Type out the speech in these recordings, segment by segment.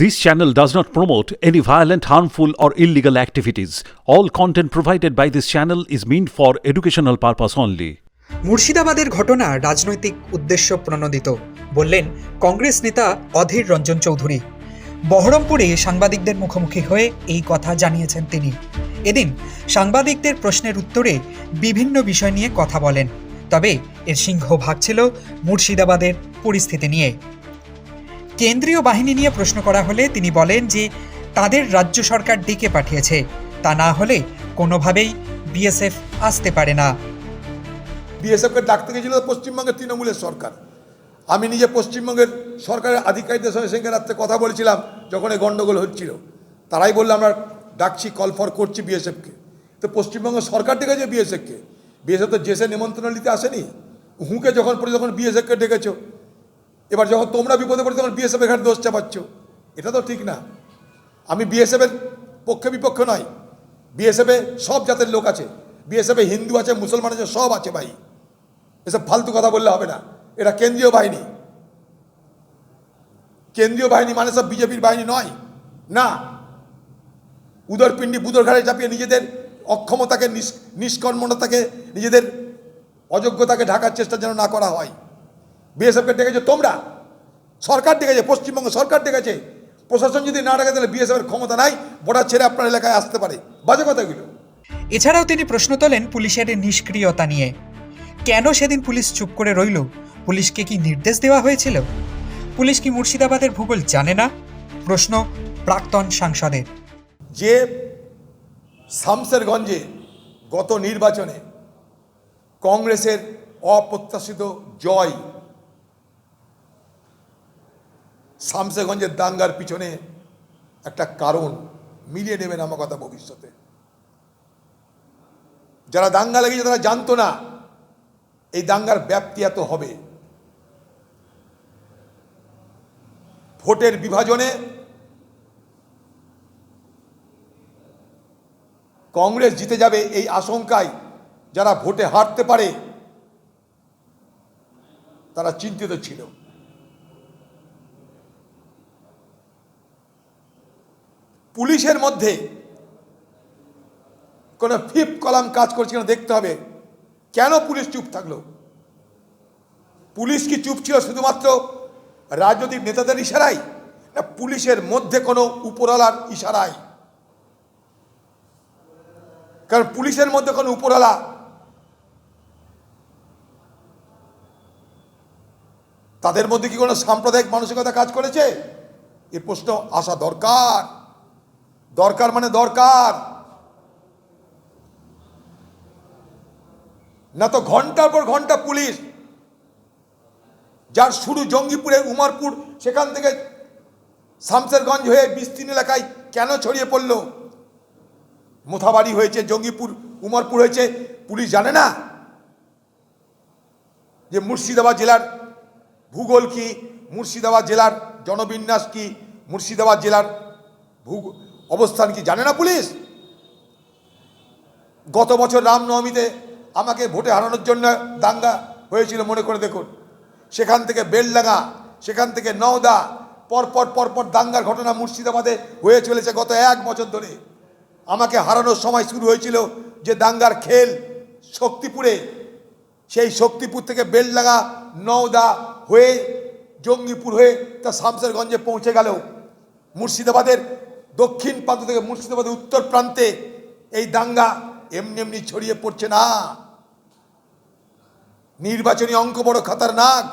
This channel does not promote any violent, harmful, or illegal activities. All content provided by this channel is meant for educational purpose only. মুর্শিদাবাদের ঘটনা রাজনৈতিক উদ্দেশ্য প্রণোদিত বললেন কংগ্রেস নেতা অধীর রঞ্জন চৌধুরী। বহরমপুরে সাংবাদিকদের মুখোমুখি হয়ে এই কথা জানিয়েছেন তিনি। এদিন সাংবাদিকদের প্রশ্নের উত্তরে বিভিন্ন বিষয় নিয়ে কথা বলেন, তবে এর সিংহভাগ ছিল মুর্শিদাবাদের পরিস্থিতি নিয়ে। কেন্দ্রীয় বাহিনী নিয়ে প্রশ্ন করা হলে তিনি বলেন যে তাদের রাজ্য সরকার ডেকে পাঠিয়েছে, তা না হলে কোনোভাবেই বিএসএফ আসতে পারে না। বিএসএফকে ডাকতে গেছিল পশ্চিমবঙ্গের তৃণমূলের সরকার। আমি নিজে পশ্চিমবঙ্গের সরকারের আধিকারিকদের সঙ্গে সেখানে রাত্রে কথা বলেছিলাম যখন এই গণ্ডগোল হচ্ছিল। তারাই বললো আমরা ডাকছি, কল ফর করছি বিএসএফকে। তো পশ্চিমবঙ্গ সরকার ডেকেছে বিএসএফকে। বিএসএফ তো জেসে নিমন্ত্রণ নিতে আসেনি। হুঁকে যখন পড়ে তখন বিএসএফকে ডেকেছো। এবার যখন তোমরা বিপদে পড়ে তখন বিএসএফ এখানে দোষ চাপাচ্ছ, এটা তো ঠিক না। আমি বিএসএফের পক্ষে বিপক্ষ নয়। বিএসএফে সব জাতের লোক আছে, বিএসএফে হিন্দু আছে, মুসলমান আছে, সব আছে ভাই। এসব ফালতু কথা বললে হবে না। এটা কেন্দ্রীয় বাহিনী। কেন্দ্রীয় বাহিনী মানে সব বিজেপির বাহিনী নয় না। উদরপিণ্ডি বুদর ঘাড়ে চাপিয়ে নিজেদের অক্ষমতাকে, নিষ্কর্মণতাকে, নিজেদের অযোগ্যতাকে ঢাকার চেষ্টা যেন না করা হয়। বিএসএফকে ডেকেছে তোমরা, সরকার ডেকেছে, পশ্চিমবঙ্গ সরকার ডেকেছে। প্রশাসন যদি না ডাকে তাহলে বিএসএফের ক্ষমতা নাই বর্ডার ছেড়ে আপনার এলাকায় আসতে পারে। বাজে কথাগুলো। এছাড়াও তিনি প্রশ্ন তোলেন পুলিশের নিষ্ক্রিয়তা নিয়ে। কেন সেদিন পুলিশ চুপ করে রইল? পুলিশকে কি নির্দেশ দেওয়া হয়েছিল? পুলিশ কি মুর্শিদাবাদের ভূগোল জানে না? প্রশ্ন প্রাক্তন সাংসদের। যে শামসেরগঞ্জে গত নির্বাচনে কংগ্রেসের অপ্রত্যাশিত জয়, শামসেরগঞ্জের দাঙ্গার পিছনে একটা কারণ মিলিয়ে নেবেন আমার কথা ভবিষ্যতে। যারা দাঙ্গা লেগেছে তারা জানতো না এই দাঙ্গার ব্যাপ্তি এত হবে। ভোটের বিভাজনে কংগ্রেস জিতে যাবে এই আশঙ্কায় যারা ভোটে হারতে পারে তারা চিন্তিত ছিল। পুলিশের মধ্যে কোন ফিফথ কলাম কাজ করছে কিনা দেখতে হবে। কেন পুলিশ চুপ থাকলো? পুলিশ কি চুপ ছিল শুধুমাত্র রাজনৈতিক নেতাদের ইশারায়, না পুলিশের মধ্যে কোনো উপরওয়ালার ইশারায়? কারণ পুলিশের মধ্যে কোনো উপরওয়ালা তাদের মধ্যে কি কোনো সাম্প্রদায়িক মানসিকতা কাজ করেছে? এ প্রশ্ন আসা দরকার। দরকার মানে দরকার। না তো ঘন্টার পর ঘন্টা পুলিশ, যার শুরু জঙ্গিপুরে উমরপুর, সেখান থেকে শামসেরগঞ্জ হয়ে বিস্তীর্ণ এলাকায় কেন ছড়িয়ে পড়ল? মোথাবাড়ি হয়েছে, জঙ্গিপুর, উমরপুর হয়েছে, পুলিশ জানে না যে মুর্শিদাবাদ জেলার ভূগোল কি, মুর্শিদাবাদ জেলার জনবিন্যাস কি, মুর্শিদাবাদ জেলার অবস্থান কি জানে না পুলিশ? গত বছর রামনবমীতে আমাকে ভোটে হারানোর জন্য দাঙ্গা হয়েছিল, মনে করে দেখুন। সেখান থেকে বেলডাঙ্গা, সেখান থেকে নওদা, পরপর দাঙ্গার ঘটনা মুর্শিদাবাদে হয়ে চলেছে গত 1 বছর ধরে। আমাকে হারানোর সময় শুরু হয়েছিল যে দাঙ্গার খেল শক্তিপুরে, সেই শক্তিপুর থেকে বেলডাঙ্গা, নওদা হয়ে জঙ্গিপুর হয়ে তা শামসেরগঞ্জে পৌঁছে গেল। মুর্শিদাবাদের দক্ষিণ প্রান্ত থেকে মুর্শিদাবাদের উত্তর প্রান্তে এই দাঙ্গা এমনি এমনি ছড়িয়ে পড়ছে না। নির্বাচনী অঙ্ক বড় খতরনাক।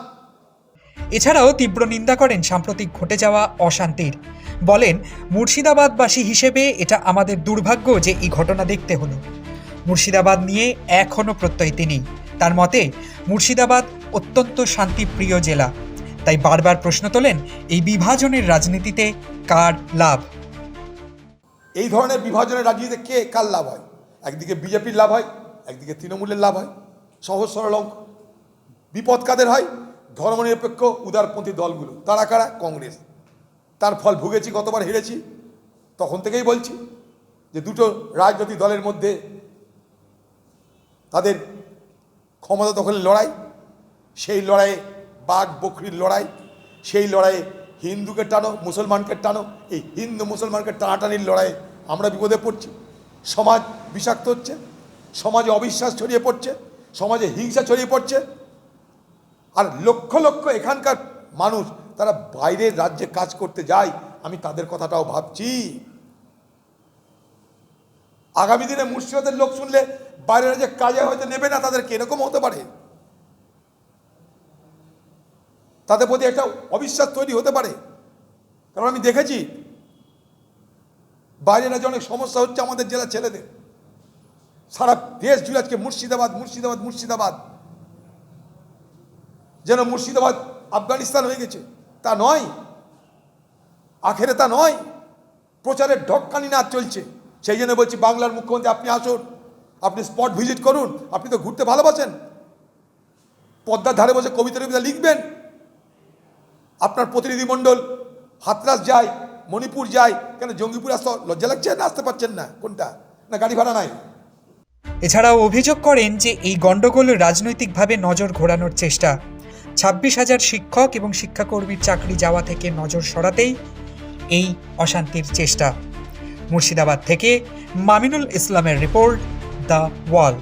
এছাড়াও তীব্র নিন্দা করেন সাম্প্রতিক ঘটে যাওয়া অশান্তির। বলেন মুর্শিদাবাদবাসী হিসেবে এটা আমাদের দুর্ভাগ্য যে এই ঘটনা দেখতে হলো। মুর্শিদাবাদ নিয়ে এখনও প্রত্যয়ী তিনি। তার মতে মুর্শিদাবাদ অত্যন্ত শান্তিপ্রিয় জেলা, তাই বারবার প্রশ্ন তোলেন এই বিভাজনের রাজনীতিতে কার লাভ? এই ধরনের বিভাজনের রাজনীতিতে কার লাভ হয়? একদিকে বিজেপির লাভ হয়, একদিকে তৃণমূলের লাভ হয়। সহজ সরল অঙ্ক। বিপদ কাদের হয়? ধর্মনিরপেক্ষ উদারপন্থী দলগুলো। তারা কারা? কংগ্রেস। তার ফল ভুগেছি, গতবার হেরেছি। তখন থেকেই বলছি যে দুটো রাজনৈতিক দলের মধ্যে তাদের ক্ষমতা দখলের লড়াই, সেই লড়াইয়ে বাঘ বকরির লড়াই, সেই লড়াইয়ে হিন্দুকে টানো মুসলমানকে টানো, এই হিন্দু মুসলমানকে টানাটানির লড়াইয়ে আমরা বিপদে পড়ছি। সমাজ বিষাক্ত হচ্ছে, সমাজে অবিশ্বাস ছড়িয়ে পড়ছে, সমাজে হিংসা ছড়িয়ে পড়ছে। আর লক্ষ লক্ষ এখানকার মানুষ তারা বাইরের রাজ্যে কাজ করতে যায়, আমি তাদের কথাটাও ভাবছি। আগামী দিনে মুর্শিদাবাদের লোক শুনলে বাইরের রাজ্যে কাজে হয়তো নেবে না তাদেরকে, এরকম হতে পারে। তাদের প্রতি একটা অবিশ্বাস তৈরি হতে পারে। কারণ আমি দেখেছি বাইরের রাজ্যে অনেক সমস্যা হচ্ছে আমাদের জেলার ছেলেদের। সারা দেশ জুড়ে আজকে মুর্শিদাবাদ মুর্শিদাবাদ মুর্শিদাবাদ, যেন মুর্শিদাবাদ আফগানিস্তান হয়ে গেছে। তা নয়, আখেরে তা নয়। প্রচারের ঢক্কানি নাচ চলছে। সেই জন্য বলছি, বাংলার মুখ্যমন্ত্রী আপনি আসুন, আপনি স্পট ভিজিট করুন। আপনি তো ঘুরতে ভালোবাসেন, পদ্মার ধারে বসে কবিতা টবিতা লিখবেন। আপনার প্রতিনিধিমণ্ডল হাতরাস যায়, মণিপুর যায়, কেন জঙ্গিপুর আসতে লজ্জা লাগছে না? আসতে পারছেন না? কোনটা? না গাড়ি ভাড়া নাই? এছাড়াও অভিযোগ করেন যে এই গণ্ডগোল রাজনৈতিকভাবে নজর ঘোরানোর চেষ্টা। 26,000 শিক্ষক এবং শিক্ষাকর্মীর চাকরি যাওয়া থেকে নজর সরাতেই এই অশান্তির চেষ্টা। মুর্শিদাবাদ থেকে মামিনুল ইসলামের রিপোর্ট, দ্য ওয়াল।